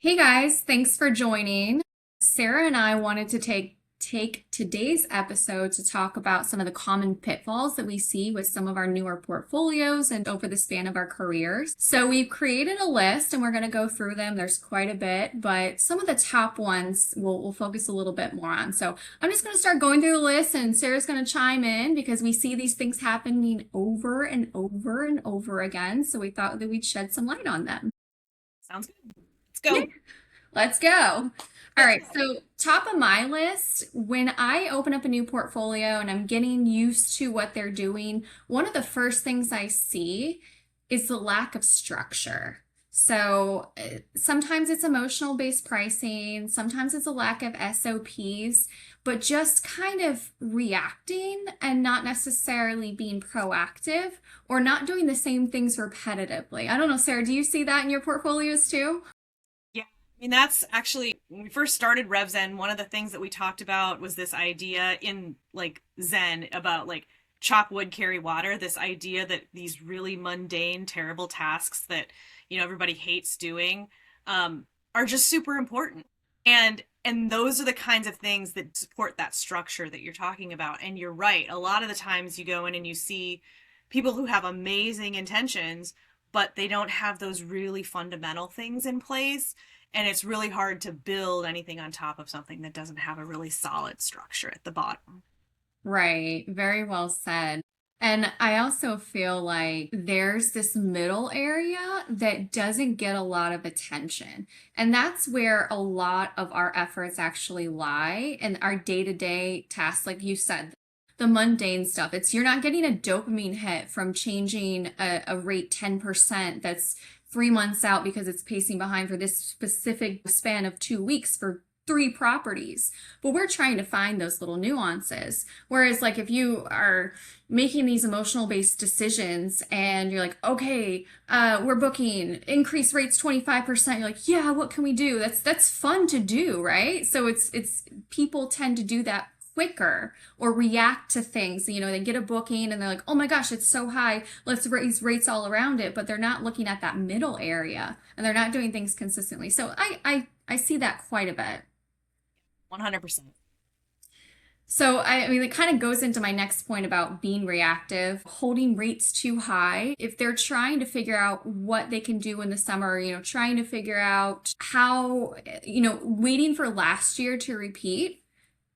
Hey guys, thanks for joining. Sarah and I wanted to take today's episode to talk about some of the common pitfalls that we see with some of our newer portfolios and over the span of our careers. So we've created a list and we're going to go through them. There's quite a bit, but some of the top ones we'll focus a little bit more on. So I'm just going to start going through the list and Sarah's going to chime in because we see these things happening over and over and over again. So we thought that we'd shed some light on them. Sounds good. Let's Yeah. go. Let's go. All Let's right, go. so top of my list, when I open up a new portfolio and I'm getting used to what they're doing, one of the first things I see is the lack of structure. So sometimes it's emotional based pricing, sometimes it's a lack of SOPs, but just kind of reacting and not necessarily being proactive or not doing the same things repetitively. I don't know, Sarah, do you see that in your portfolios too? Yeah. I mean, that's actually when we first started RevZen, one of the things that we talked about was this idea in like Zen about like chop wood, carry water, this idea that these really mundane, terrible tasks that, everybody hates doing, are just super important. And those are the kinds of things that support that structure that you're talking about. And you're right. A lot of the times you go in and you see people who have amazing intentions, but they don't have those really fundamental things in place. And it's really hard to build anything on top of something that doesn't have a really solid structure at the bottom. Right, very well said. And I also feel like there's this middle area that doesn't get a lot of attention. And that's where a lot of our efforts actually lie in our day-to-day tasks, like you said, the mundane stuff. It's you're not getting a dopamine hit from changing a rate 10% that's 3 months out because it's pacing behind for this specific span of 2 weeks for three properties. But we're trying to find those little nuances. Whereas, like, if you are making these emotional based decisions and you're like, okay, we're booking increase rates 25%, you're like, yeah, what can we do? That's fun to do, right? So it's people tend to do that quicker or react to things. They get a booking and they're like, oh my gosh, it's so high, let's raise rates all around it, but they're not looking at that middle area and they're not doing things consistently. So I see that quite a bit. 100%. So I mean, it kind of goes into my next point about being reactive, holding rates too high. If they're trying to figure out what they can do in the summer, trying to figure out how, waiting for last year to repeat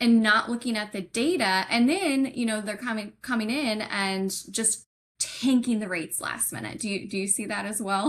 and not looking at the data, and then, they're coming in and just tanking the rates last minute. Do you see that as well?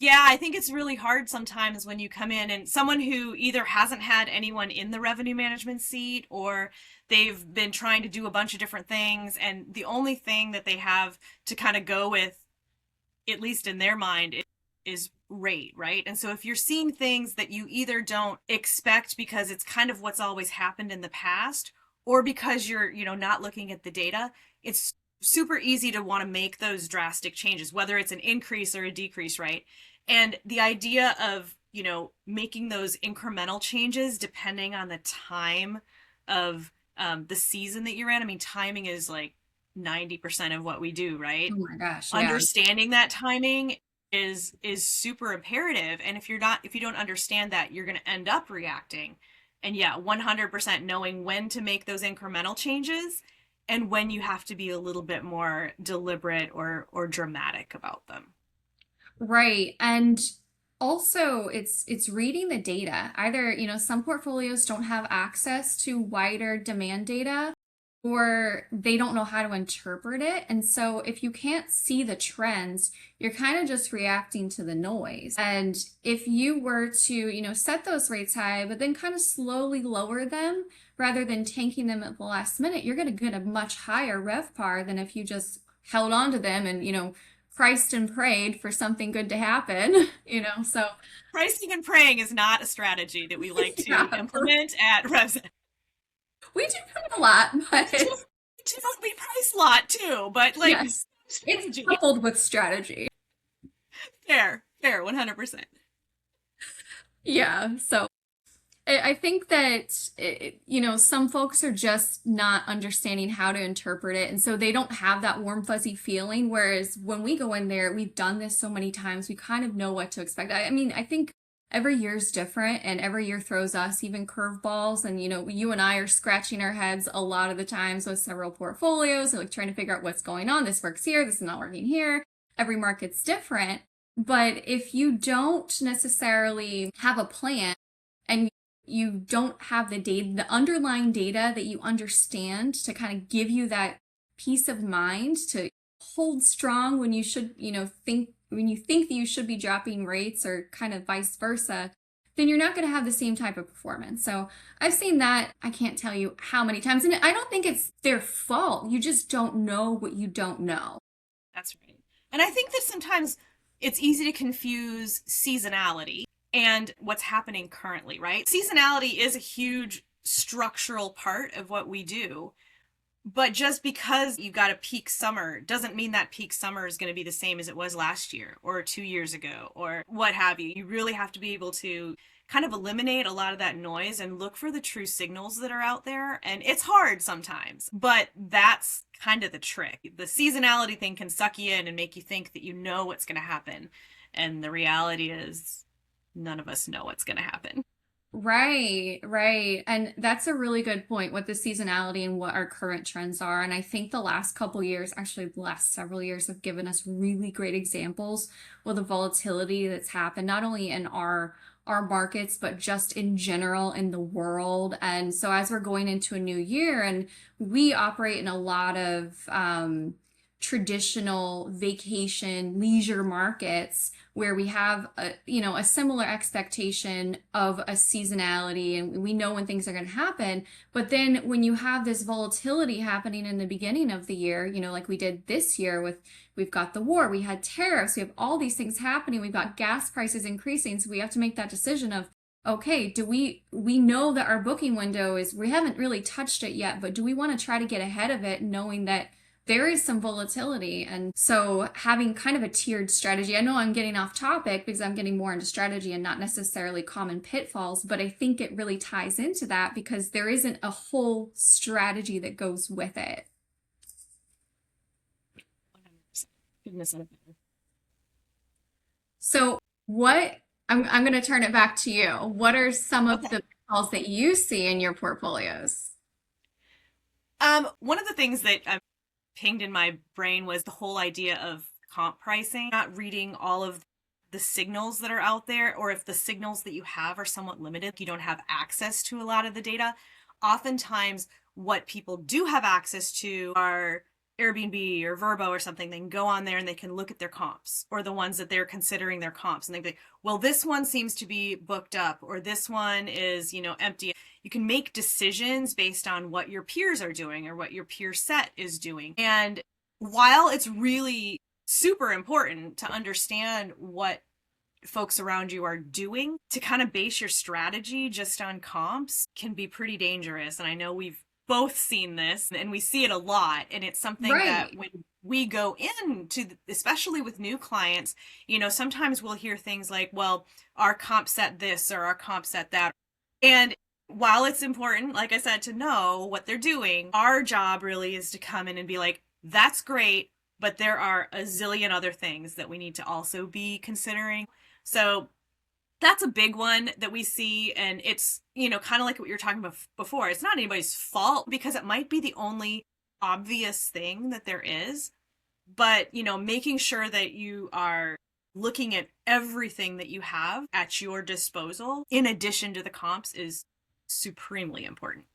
Yeah, I think it's really hard sometimes when you come in and someone who either hasn't had anyone in the revenue management seat or they've been trying to do a bunch of different things, and the only thing that they have to kind of go with, at least in their mind, is rate, right? And so if you're seeing things that you either don't expect because it's kind of what's always happened in the past, or because you're, not looking at the data, it's super easy to want to make those drastic changes, whether it's an increase or a decrease, right? And the idea of, making those incremental changes depending on the time of the season that you're in. I mean, timing is like 90% of what we do, right? Oh my gosh, yeah. Understanding that timing is super imperative. And if you don't understand that, you're going to end up reacting. And yeah, 100% knowing when to make those incremental changes and when you have to be a little bit more deliberate or dramatic about them. Right. And also it's reading the data. Either, some portfolios don't have access to wider demand data or they don't know how to interpret it. And so if you can't see the trends, you're kind of just reacting to the noise. And if you were to, set those rates high, but then kind of slowly lower them rather than tanking them at the last minute, you're going to get a much higher RevPAR than if you just held on to them and, priced and prayed for something good to happen, so Pricing and praying is not a strategy that we like to yeah, implement at Revzen. we do pray a lot, but We price a lot too, but like yes, it's strategy. coupled with strategy. Fair, 100%. Yeah, so I think that, some folks are just not understanding how to interpret it. And so they don't have that warm, fuzzy feeling. Whereas when we go in there, we've done this so many times, we kind of know what to expect. I mean, I think every year's different and every year throws us even curveballs. And, you and I are scratching our heads a lot of the times with several portfolios and like trying to figure out what's going on. This works here, this is not working here. Every market's different. But if you don't necessarily have a plan and you don't have the data, the underlying data that you understand to kind of give you that peace of mind to hold strong when you should, think when you think that you should be dropping rates or kind of vice versa, then you're not going to have the same type of performance. So I've seen that, I can't tell you how many times. And I don't think it's their fault. You just don't know what you don't know. That's right. And I think that sometimes it's easy to confuse seasonality and what's happening currently, right? Seasonality is a huge structural part of what we do. But just because you got a peak summer doesn't mean that peak summer is going to be the same as it was last year or 2 years ago or what have you. You really have to be able to kind of eliminate a lot of that noise and look for the true signals that are out there. And it's hard sometimes, but that's kind of the trick. The seasonality thing can suck you in and make you think that you know what's going to happen. And the reality is none of us know what's going to happen. Right, right. And that's a really good point with the seasonality and what our current trends are. And I think the last couple years, actually the last several years, have given us really great examples with the volatility that's happened, not only in our markets, but just in general in the world. And so as we're going into a new year, and we operate in a lot of traditional vacation leisure markets where we have a similar expectation of a seasonality and we know when things are going to happen, but then when you have this volatility happening in the beginning of the year, like we did this year with, we've got the war, we had tariffs, we have all these things happening, we've got gas prices increasing, so we have to make that decision of, okay, do we know that our booking window is, we haven't really touched it yet, but do we want to try to get ahead of it knowing that there is some volatility? And so having kind of a tiered strategy, I know I'm getting off topic because I'm getting more into strategy and not necessarily common pitfalls, but I think it really ties into that because there isn't a whole strategy that goes with it. 100%. Goodness, I don't know. So I'm going to turn it back to you. What are some of Okay. the pitfalls that you see in your portfolios? One of the things that pinged in my brain was the whole idea of comp pricing, not reading all of the signals that are out there, or if the signals that you have are somewhat limited, you don't have access to a lot of the data. Oftentimes, what people do have access to are Airbnb or Verbo or something. They can go on there and they can look at their comps or the ones that they're considering their comps. And they think, well, this one seems to be booked up or this one is, empty. You can make decisions based on what your peers are doing or what your peer set is doing. And while it's really super important to understand what folks around you are doing, to kind of base your strategy just on comps can be pretty dangerous. And I know we've both seen this and we see it a lot. And it's something that Right. when we go into, especially with new clients, sometimes we'll hear things like, well, our comp set this or our comp set that. And while it's important, like I said, to know what they're doing, our job really is to come in and be like, that's great, but there are a zillion other things that we need to also be considering. So that's a big one that we see. And it's, kind of like what you were talking about before. It's not anybody's fault because it might be the only obvious thing that there is. But, making sure that you are looking at everything that you have at your disposal in addition to the comps is supremely important.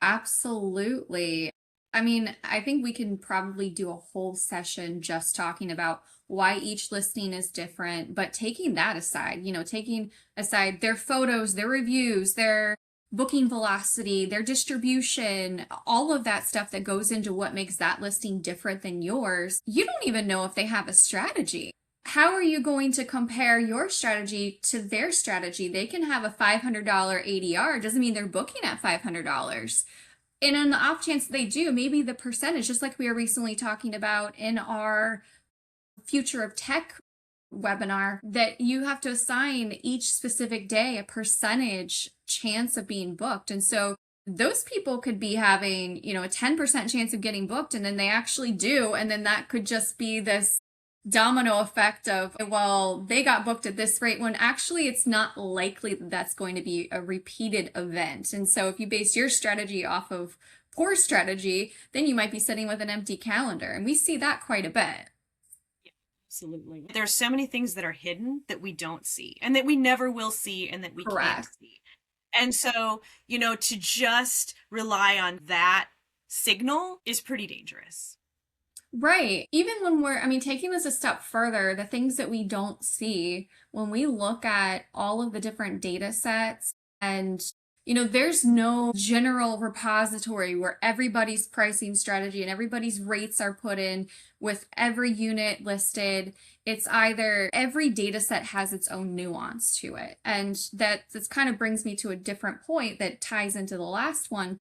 Absolutely. I mean, I think we can probably do a whole session just talking about why each listing is different, but taking that aside, taking aside their photos, their reviews, their booking velocity, their distribution, all of that stuff that goes into what makes that listing different than yours, you don't even know if they have a strategy. How are you going to compare your strategy to their strategy? They can have a $500 ADR. Doesn't mean they're booking at $500. And on the off chance they do, maybe the percentage, just like we were recently talking about in our Future of Tech webinar, that you have to assign each specific day a percentage chance of being booked. And so those people could be having, a 10% chance of getting booked, and then they actually do. And then that could just be this domino effect of, well, they got booked at this rate when actually it's not likely that that's going to be a repeated event. And so if you base your strategy off of poor strategy, then you might be sitting with an empty calendar. And we see that quite a bit. Absolutely. There's so many things that are hidden that we don't see and that we never will see and that we can't Correct. see. And so, to just rely on that signal is pretty dangerous. Right. Even when we're, I mean, taking this a step further, the things that we don't see when we look at all of the different data sets and there's no general repository where everybody's pricing strategy and everybody's rates are put in with every unit listed. It's either every data set has its own nuance to it. And that this kind of brings me to a different point that ties into the last one,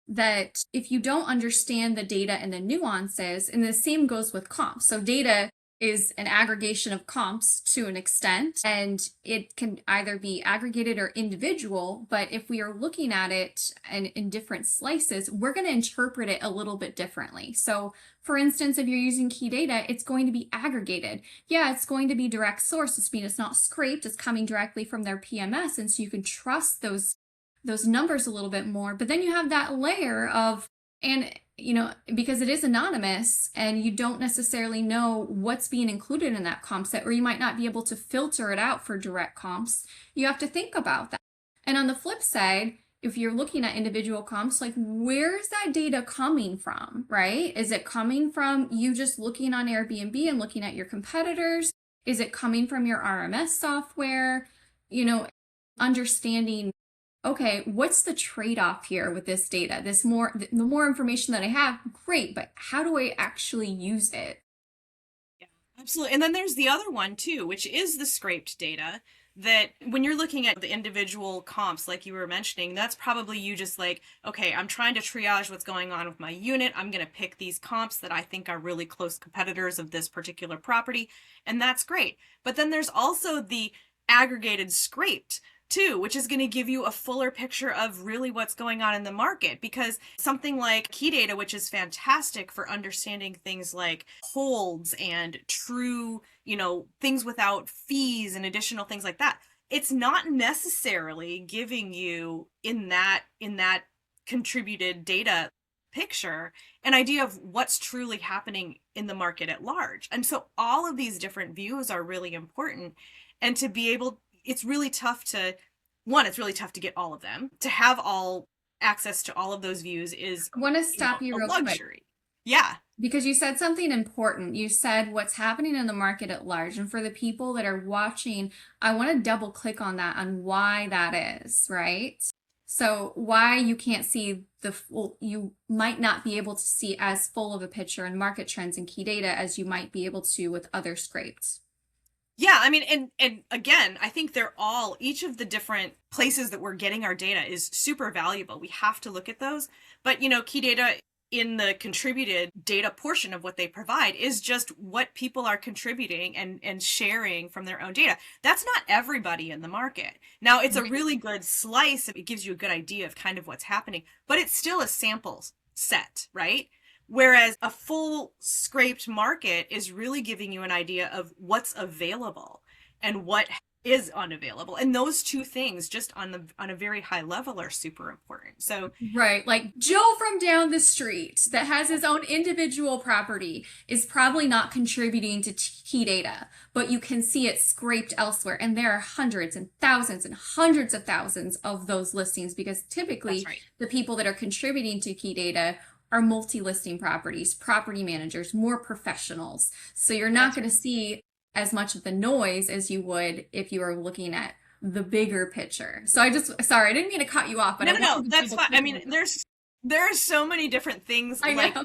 that if you don't understand the data and the nuances, and the same goes with comps. So data is an aggregation of comps to an extent, and it can either be aggregated or individual. But if we are looking at it in different slices, we're going to interpret it a little bit differently. So for instance, if you're using key data, it's going to be aggregated. Yeah, it's going to be direct source. This means it's not scraped, it's coming directly from their PMS. And so you can trust those numbers a little bit more. But then you have that layer of, and because it is anonymous and you don't necessarily know what's being included in that comp set, or you might not be able to filter it out for direct comps, you have to think about that. And on the flip side, if you're looking at individual comps, like, where's that data coming from, right? Is it coming from you just looking on Airbnb and looking at your competitors? Is it coming from your RMS software? Understanding, okay, what's the trade-off here with this data? The more information that I have, great, but how do I actually use it? Yeah, absolutely. And then there's the other one too, which is the scraped data, that when you're looking at the individual comps, like you were mentioning, that's probably you just like, okay, I'm trying to triage what's going on with my unit. I'm going to pick these comps that I think are really close competitors of this particular property. And that's great. But then there's also the aggregated scraped too, which is going to give you a fuller picture of really what's going on in the market. Because something like key data, which is fantastic for understanding things like holds and true, things without fees and additional things like that, it's not necessarily giving you in that contributed data picture an idea of what's truly happening in the market at large. And so all of these different views are really important. And to be able, it's really tough to, it's really tough to get all of them. To have all access to all of those views is, I want to stop you a real quick luxury. Yeah. because you said something important. You said what's happening in the market at large. And for the people that are watching, I want to double click on that, on why that is, right? So why you can't see the full, you might not be able to see as full of a picture and market trends and key data as you might be able to with other scrapes. Yeah, I mean, and again, I think they're all, each of the different places that we're getting our data is super valuable. We have to look at those. But, key data in the contributed data portion of what they provide is just what people are contributing and sharing from their own data. That's not everybody in the market. Now, it's a really good slice. It gives you a good idea of kind of what's happening, but it's still a sample set, right? Whereas a full scraped market is really giving you an idea of what's available and what is unavailable. And those two things just on a very high level are super important. So right, like Joe from down the street that has his own individual property is probably not contributing to key data, but you can see it scraped elsewhere. And there are hundreds and thousands and hundreds of thousands of those listings, because typically right. The people that are contributing to key data are multi-listing properties, property managers, more professionals. So you're not going to see as much of the noise as you would if you were looking at the bigger picture. So sorry, I didn't mean to cut you off, but no, that's fine. I mean, there are so many different things like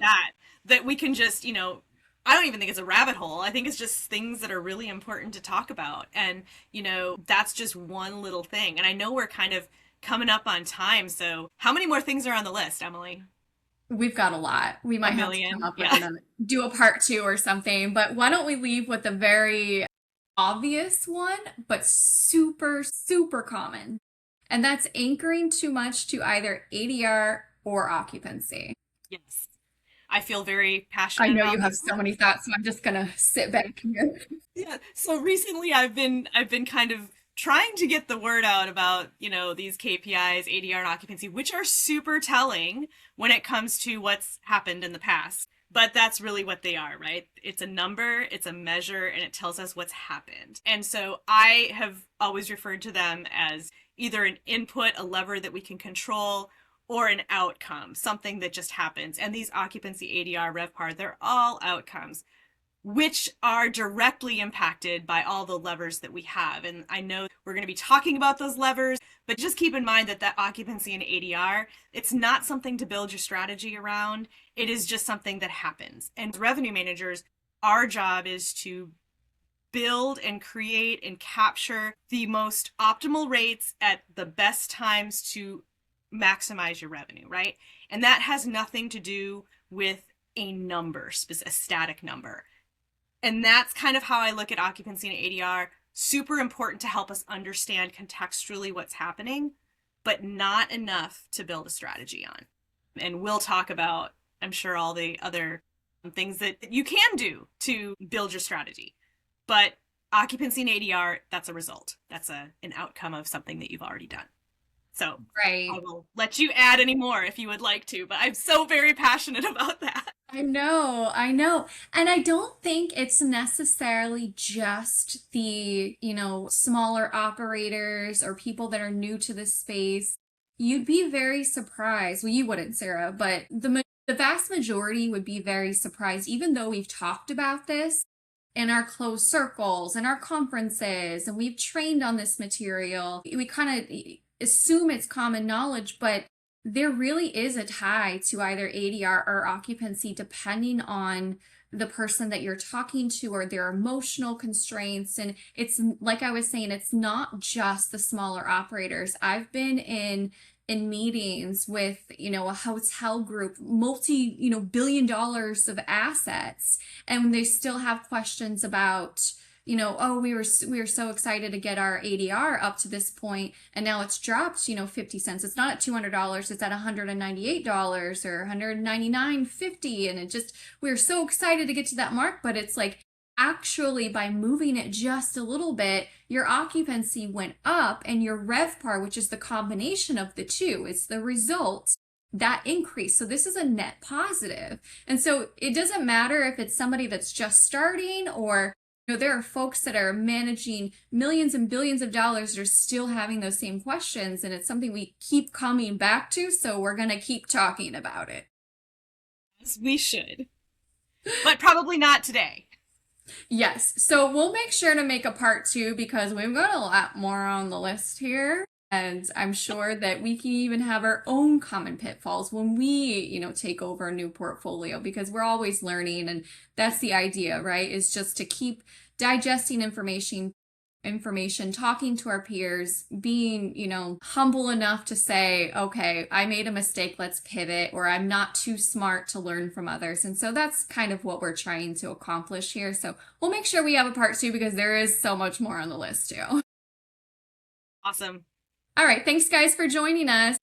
that we can just, I don't even think it's a rabbit hole. I think it's just things that are really important to talk about. And, that's just one little thing. And I know we're kind of coming up on time. So how many more things are on the list, Emily? We've got a lot. We might have to come up with do a part 2 or something, but why don't we leave with a very obvious one, but super, super common. And that's anchoring too much to either ADR or occupancy. Yes. I feel very I passionate know you about have this so one. many thoughts, so I'm just gonna sit back here. Yeah. So recently I've been kind of trying to get the word out about, these KPIs, ADR and occupancy, which are super telling when it comes to what's happened in the past. But that's really what they are, right? It's a number, it's a measure, and it tells us what's happened. And so I have always referred to them as either an input, a lever that we can control, or an outcome, something that just happens. And these occupancy, ADR, RevPAR, they're all outcomes which are directly impacted by all the levers that we have. And I know we're going to be talking about those levers, but just keep in mind that occupancy and ADR, it's not something to build your strategy around. It is just something that happens. And as revenue managers, our job is to build and create and capture the most optimal rates at the best times to maximize your revenue, right? And that has nothing to do with a number, a static number. And that's kind of how I look at occupancy and ADR. Super important to help us understand contextually what's happening, but not enough to build a strategy on. And we'll talk about, I'm sure, all the other things that you can do to build your strategy. But occupancy and ADR, that's a result. That's an outcome of something that you've already done. So I Right. will let you add any more if you would like to, but I'm so very passionate about that. I know, I know. And I don't think it's necessarily just the, smaller operators or people that are new to the space. You'd be very surprised. Well, you wouldn't, Sarah, but the vast majority would be very surprised, even though we've talked about this in our closed circles and our conferences, and we've trained on this material. We kind of assume it's common knowledge, but there really is a tie to either ADR or occupancy depending on the person that you're talking to or their emotional constraints. And it's like I was saying, it's not just the smaller operators. I've been in meetings with, a hotel group, multi, billion dollars of assets, and they still have questions about, oh, we were so excited to get our ADR up to this point, and now it's dropped, 50 cents. It's not at $200, it's at $198 or $199.50, and we're so excited to get to that mark, but it's like actually by moving it just a little bit, your occupancy went up and your RevPAR, which is the combination of the two, it's the result that increase. So this is a net positive. And so it doesn't matter if it's somebody that's just starting or there are folks that are managing millions and billions of dollars that are still having those same questions, and it's something we keep coming back to, so we're going to keep talking about it. As we should, but probably not today. Yes, so we'll make sure to make a part two because we've got a lot more on the list here. And I'm sure that we can even have our own common pitfalls when we, take over a new portfolio because we're always learning. And that's the idea, right? Is just to keep digesting information, talking to our peers, being, humble enough to say, okay, I made a mistake, let's pivot, or I'm not too smart to learn from others. And so that's kind of what we're trying to accomplish here. So we'll make sure we have a part two because there is so much more on the list too. Awesome. All right. Thanks, guys, for joining us.